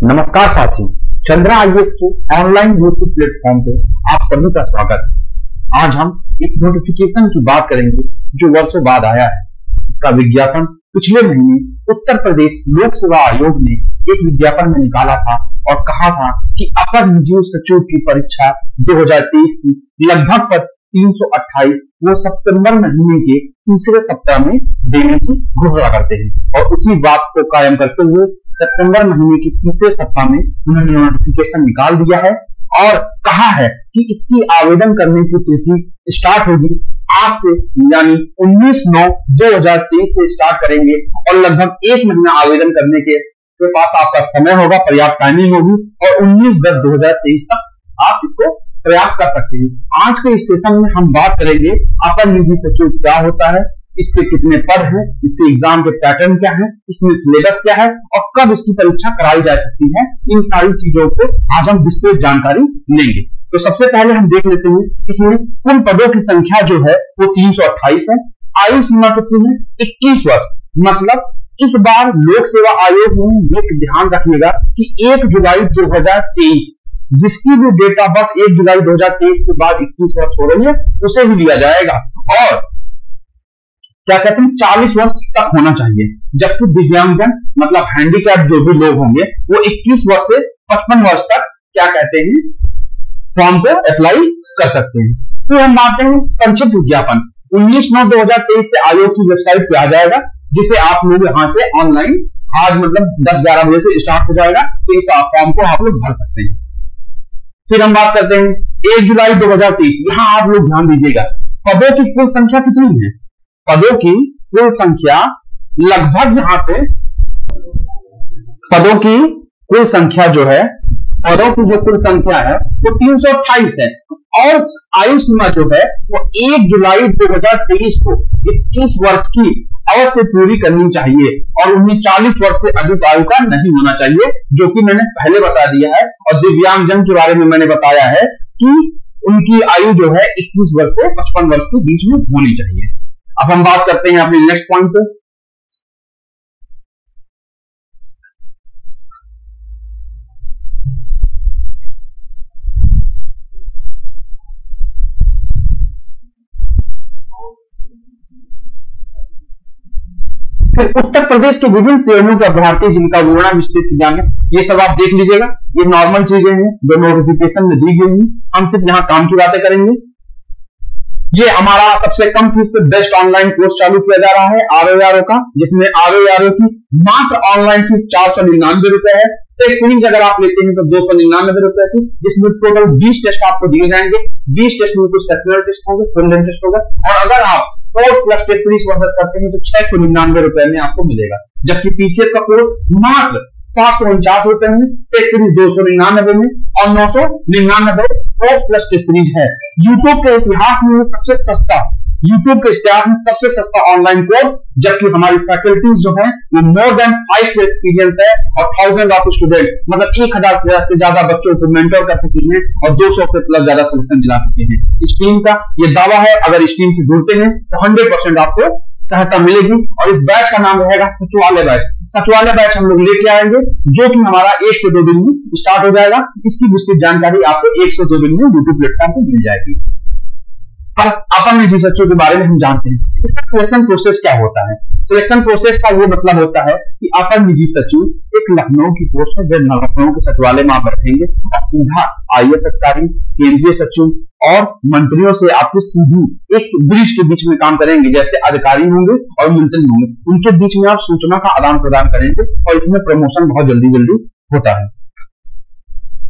नमस्कार साथियों, चंद्रा आईएएस के ऑनलाइन यूट्यूब प्लेटफॉर्म पे आप सभी का स्वागत है। आज हम एक नोटिफिकेशन की बात करेंगे जो वर्षों बाद आया है। इसका विज्ञापन पिछले महीने उत्तर प्रदेश लोक सेवा आयोग ने एक विज्ञापन में निकाला था और कहा था कि अपर निजी सचिव की परीक्षा 2023 की लगभग पद 328 वो सितंबर महीने के तीसरे सप्ताह में देने की घोषणा करते हैं और उसी बात को कायम करते हुए सितंबर महीने के तीसरे सप्ताह में उन्होंने नोटिफिकेशन निकाल दिया है और कहा है कि इसकी आवेदन करने की तिथि स्टार्ट होगी आज से, यानी 19/9/2023 से स्टार्ट करेंगे और लगभग एक महीना आवेदन करने के पास आपका समय होगा, पर्याप्त टाइमिंग होगी और 19/10/2023 तक आप इसको प्रयास कर सकते हैं। आज के इस सेशन में हम बात करेंगे अपर निजी सचिव क्या होता है, इसके कितने पद हैं, इसके एग्जाम के पैटर्न क्या है, इसमें सिलेबस क्या है और कब इसकी परीक्षा कराई जा सकती है। इन सारी चीजों को आज हम विस्तृत जानकारी लेंगे। तो सबसे पहले हम देख लेते हैं इसमें कुल पदों की संख्या जो है वो 328 है। आयु सीमा कितनी है? 21 वर्ष। मतलब इस बार लोक सेवा आयोग में ये ध्यान रखिएगा कि 1 जुलाई 2023 जिसकी भी डेट ऑफ बर्थ 1 जुलाई 2023 के बाद 21 वर्ष हो रही है उसे ही लिया जाएगा और क्या कहते हैं 40 वर्ष तक होना चाहिए। जबकि दिव्यांगजन मतलब हैंडीकैप जो भी लोग होंगे वो 21 वर्ष से 55 वर्ष तक क्या कहते हैं फॉर्म को अप्लाई कर सकते हैं। फिर हम बात करें संक्षिप्त विज्ञापन 19/9/2023 से आयोग की वेबसाइट पे आ जाएगा, जिसे आप लोग यहां से ऑनलाइन आज मतलब 10-11 बजे से स्टार्ट हो जाएगा, तो इस फॉर्म को आप लोग भर सकते हैं। फिर हम बात करते हैं 1 जुलाई 2023। यहां आप लोग ध्यान दीजिएगा पदों की कुल संख्या कितनी है। पदों की कुल संख्या लगभग यहां पे पदों की कुल संख्या जो है पदों की जो कुल संख्या है वो 328 है और आयु सीमा जो है वो 1 जुलाई 2023 को 21 वर्ष की अवश्य पूरी करनी चाहिए और उन्हें 40 वर्ष से अधिक आयु का नहीं होना चाहिए, जो कि मैंने पहले बता दिया है। और दिव्यांगजन के बारे में मैंने बताया है कि उनकी आयु जो है 21 वर्ष से 55 वर्ष के बीच में होनी चाहिए। अब हम बात करते हैं अपने नेक्स्ट पॉइंट पे। फिर उत्तर प्रदेश के विभिन्न श्रेणियों के अभ्यर्थी जिनका विवरण विस्तृत ज्ञान है ये सब आप देख लीजिएगा। ये नॉर्मल चीजें हैं जो नोटिफिकेशन में दी गई हैं। हम सिर्फ यहां काम की बातें करेंगे। ये हमारा सबसे कम फीस पे बेस्ट ऑनलाइन कोर्स चालू किया जा रहा है ROARO का, जिसमें ROARO की मात्र ऑनलाइन फीस 499 रुपए है। टेस्ट सीरीज अगर आप लेते हैं तो 299 रुपए की, जिसमें टोटल 20 टेस्ट आपको दिए जाएंगे। 20 टेस्ट में कुछ सेक्शनल टेस्ट होंगे, फुल टेस्ट होगा और अगर आप course plus test series process करते हैं तो 699 रुपए में आपको मिलेगा। जबकि पीसीएस का कोर्स मात्र 749 रुपए में, टेस्ट सीरीज 299 में और 999 कोर्स प्लस टेस्ट सीरीज है। यूट्यूब के इतिहास में सबसे सस्ता ऑनलाइन कोर्स, जबकि हमारी फैकल्टीज जो है वो मोर देन 5 एक्सपीरियंस है और 1000 ऑफ स्टूडेंट मतलब 1000 से ज्यादा बच्चों को मेंटर कर चुकी हैं और 200 से प्लस ज्यादा सिलेक्शन दिला चुके हैं। इस टीम का ये दावा है, अगर इस टीम से जुड़ते हैं तो 100% आपको सहायता मिलेगी। और इस बैच का नाम रहेगा सचिवालय बैच। सचिवालय बैच हम लोग लेके आएंगे जो कि हमारा 1 से 2 दिन में स्टार्ट हो जाएगा। इसकी विस्तृत जानकारी आपको 1 से 2 दिन में यूट्यूब प्लेटफॉर्म पर मिल जाएगी। पर अपर निजी सचिव के बारे में हम जानते हैं इसका सिलेक्शन प्रोसेस क्या होता है। सिलेक्शन प्रोसेस का ये मतलब होता है कि अपर निजी सचिव एक लखनऊ की पोस्ट है, जो लखनऊ के सचिवालय में आप रखेंगे और सीधा IAS अधिकारी, केंद्रीय सचिव और मंत्रियों से आपके सीधी एक ब्रिज के बीच में काम करेंगे। जैसे अधिकारी होंगे और मंत्री होंगे, उनके बीच में आप सूचना का आदान प्रदान करेंगे और इसमें प्रमोशन बहुत जल्दी होता है।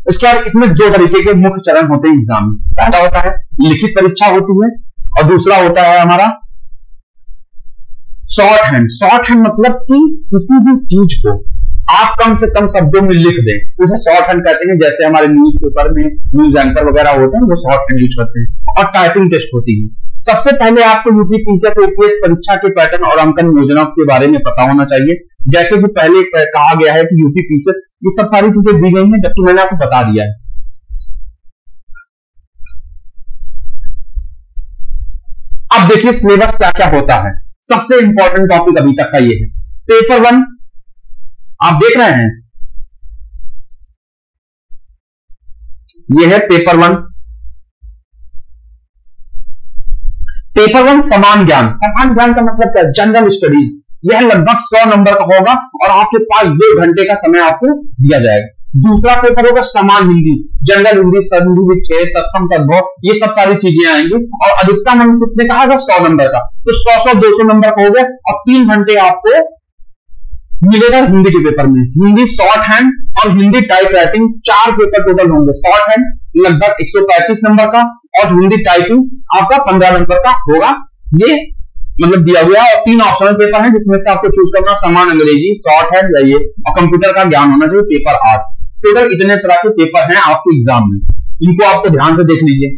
इसके बाद इसमें 2 तरीके के मुख्य चरण होते हैं एग्जाम में। पहला होता है लिखित परीक्षा होती है और दूसरा होता है हमारा शॉर्ट हैंड मतलब कि किसी भी चीज को आप कम से कम शब्दों में लिख दें, उसे शॉर्ट हैंड कहते हैं। जैसे हमारे न्यूज पेपर में न्यूज एंकर वगैरह होते हैं वो शॉर्ट हैंड यूज करते हैं। और टाइपिंग टेस्ट होती है। सबसे पहले आपको यूपी पीसीएस APS परीक्षा के पैटर्न और अंकन योजना के बारे में पता होना चाहिए। जैसे कि पहले कहा गया है कि यूपी पीसीएस ये सब सारी चीजें दी गई हैं, जबकि मैंने आपको बता दिया है। अब देखिए सिलेबस क्या क्या होता है। सबसे इंपॉर्टेंट टॉपिक अभी तक का ये है। पेपर 1 आप देख रहे हैं ये है पेपर वन। पेपर वन समान ज्ञान। समान ज्ञान का मतलब क्या है? General studies. यह लगभग 100 नंबर का होगा और आपके पास 2 घंटे का समय आपको दिया जाएगा। दूसरा पेपर होगा समान हिंदी, जनरल हिंदी, संधि विच्छेद, तत्सम तद्भव, ये सब सारी चीजें आएंगी और अधिकतम नंबर कितने का आएगा? 100 नंबर का। तो 100-200 नंबर का हो गया और 3 घंटे आपको मिलेगा हिंदी के पेपर में। हिंदी शॉर्ट हैंड और Hindi type writing 4 paper total होंगे। शॉर्ट हैंड लगभग 135 नंबर का और हिंदी टाइपिंग आपका 15 नंबर का होगा। ये मतलब दिया गया और 3 ऑप्शनल पेपर हैं जिसमें से आपको चूज करना समान अंग्रेजी, शॉर्ट हैंड या ये, और कंप्यूटर का ज्ञान होना चाहिए पेपर 8। टोटल इतने तरह के पेपर हैं आपके एग्जाम में, इनको आपको ध्यान से देख लीजिए।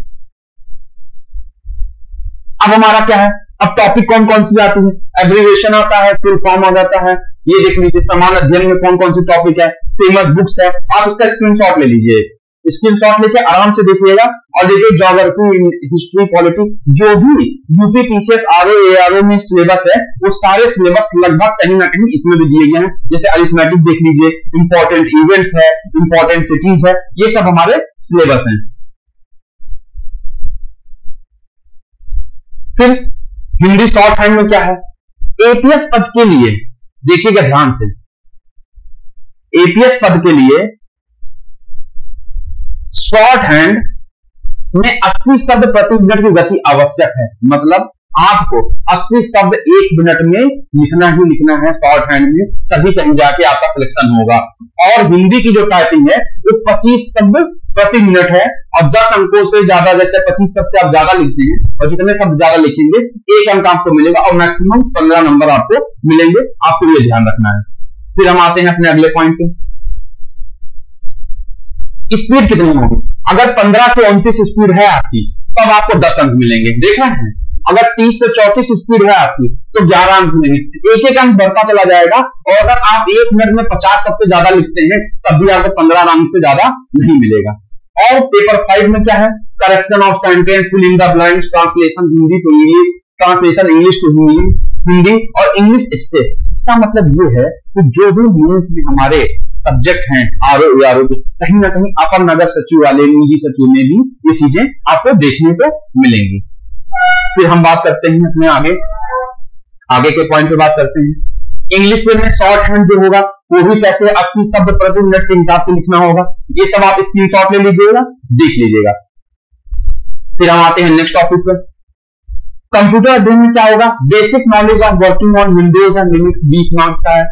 अब हमारा क्या है? अब टॉपिक कौन कौन सी आती है? एब्रिविएशन आता है, फुल फॉर्म आ जाता है, ये देख लीजिए। समान अध्ययन में कौन कौन सी टॉपिक है, फेमस बुक्स है। आप इसका स्क्रीनशॉट ले लीजिए, स्क्रीनशॉट लेके आराम से देखिएगा और देखिए ज्योग्राफी, हिस्ट्री, पॉलिटी, जो भी यूपी पीसीएस आरओ एआरओ में सिलेबस है वो सारे सिलेबस लगभग कहीं ना कहीं इसमें भी दिए गए हैं। जैसे अरिथमेटिक देख लीजिए, इंपॉर्टेंट इवेंट्स है, इंपॉर्टेंट सिटीज है, ये सब हमारे सिलेबस हैं। फिर हिंदी शॉर्ट हैंड में क्या है? एपीएस पद के लिए देखिएगा ध्यान से, एपीएस पद के लिए शॉर्ट हैंड में 80 शब्द प्रति मिनट की गति आवश्यक है। मतलब आपको 80 शब्द 1 मिनट में लिखना ही लिखना है शॉर्ट हैंड में, तभी कहीं जाके आपका सिलेक्शन होगा। और हिंदी की जो टाइपिंग है वो 25 शब्द प्रति मिनट है और 10 अंकों से ज्यादा, जैसे 25 शब्द से आप ज्यादा लिखते हैं और जितने शब्द ज्यादा लिखेंगे 1 अंक आपको मिलेगा और मैक्सिमम 15 नंबर आपको मिलेंगे। आपको ये ध्यान रखना है। फिर हम आते हैं अपने अगले पॉइंट पे, स्पीड कितनी होगी? अगर 15 से 29 स्पीड है आपकी तब आपको 10 अंक मिलेंगे, देख रहे हैं। अगर 30 से 34 स्पीड है आपकी तो 11 अंक मिलेंगे। एक एक अंक बढ़ता चला जाएगा और अगर आप 1 मिनट में 50 शब्द से ज्यादा लिखते हैं तब भी आपको 15 अंक से ज्यादा नहीं मिलेगा। और पेपर 5 में क्या है? Correction of sentence, filling the blanks, translation Hindi to English, translation English to Hindi और इंग्लिश इससे। इसका मतलब ये है कि जो भी मेंस में हमारे सब्जेक्ट हैं आरओ एआरओ के, कहीं ना कहीं अपर नगर सचिव वाले, निजी सचिव में भी ये चीजें आपको देखने को मिलेंगी। फिर हम बात करते हैं अपने आगे के पॉइंट पे बात करते हैं। इंग्लिश में शॉर्ट हैंड जो होगा वो भी कैसे 80 शब्द प्रति मिनट के हिसाब से लिखना होगा। ये सब आप स्क्रीनशॉट ले लीजिएगा, देख लीजिएगा। फिर हम आते हैं नेक्स्ट टॉपिक पर। कंप्यूटर अध्ययन में क्या होगा? Basic knowledge of working on Windows and Linux 20 marks का है।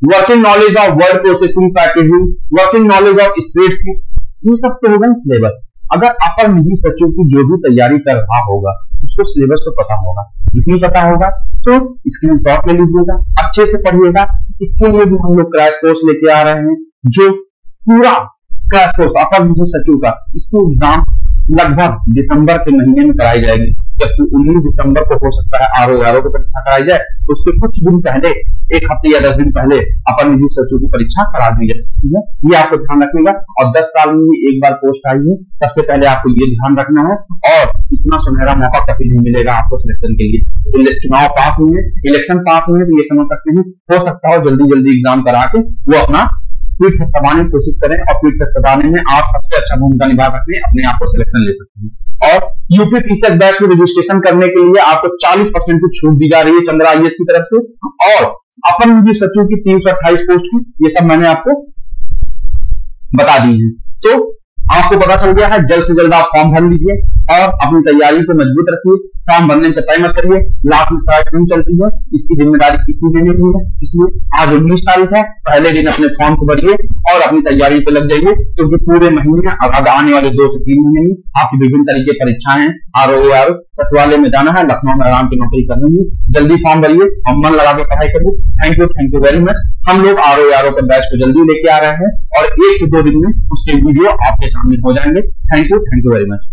Working knowledge of word processing, packaging, working knowledge of spreadsheets, ये सब तो होगा सिलेबस। अगर अपर निजी सचिव की जो भी तैयारी कर रहा होगा उसको सिलेबस तो पता होगा, नहीं पता होगा तो स्क्रीनशॉट ले लीजिएगा, अच्छे से पढ़िएगा। इसके लिए भी हम लोग क्रैश कोर्स लेके आ रहे हैं, जो पूरा क्रैश कोर्स अपर निजी सचिव का, इसकी एग्जाम लगभग दिसंबर के महीने में कराई जाएगी। जबकि 19 दिसंबर को हो सकता है आरओ की परीक्षा कराई जाए, तो उसके कुछ दिन पहले, 1 हफ्ते या 10 दिन पहले अपर निजी सचिव की परीक्षा करा दी जा सकती है। ये आपको ध्यान रखिएगा। और 10 साल में एक बार पोस्ट आई है, सबसे पहले आपको ये ध्यान रखना है। और इतना सुनहरा मौका कभी नहीं मिलेगा आपको सिलेक्शन के लिए। चुनाव पास हुए, इलेक्शन पास हुए तो ये समझ सकते हैं, हो सकता है जल्दी जल्दी एग्जाम करा के वो अपना पीठ थपथपाने की कोशिश करें और पीठ थपथपाने में आप सबसे अच्छा भूमिका निभा सकते हैं, अपने आप को सिलेक्शन ले सकते हैं। और यूपी पीसीएस बैच में रजिस्ट्रेशन करने के लिए आपको 40% की छूट दी जा रही है चंद्रा आईएएस की तरफ से। और अपर निजी सचिव की 328 पोस्ट की, ये सब मैंने आपको बता दी है। तो आपको पता चल गया है, जल्द से जल्द आप फॉर्म भर लीजिए और अपनी तैयारी को मजबूत रखिए। फॉर्म भरने में तय मत करिए, लास्ट में साइड नहीं चलती है, इसकी जिम्मेदारी किसी ने नहीं है। इसलिए आज 19 तारीख है, पहले दिन अपने फॉर्म को भरिए और अपनी तैयारी पे लग जाइए, क्योंकि पूरे महीने में अब आने वाले 2 से 3 महीने में आपकी विभिन्न तरीके की परीक्षाएं हैं। आरओ सचिवालय में जाना है, लखनऊ में आराम की नौकरी करनी है। जल्दी फॉर्म भरिए और मन लगा के पढ़ाई करिए। Thank you very much. हम लोग आरओ के बैच को जल्दी लेके आ रहे हैं और 1 से 2 दिन में उसके वीडियो आपके सामने हो जाएंगे। Thank you very much.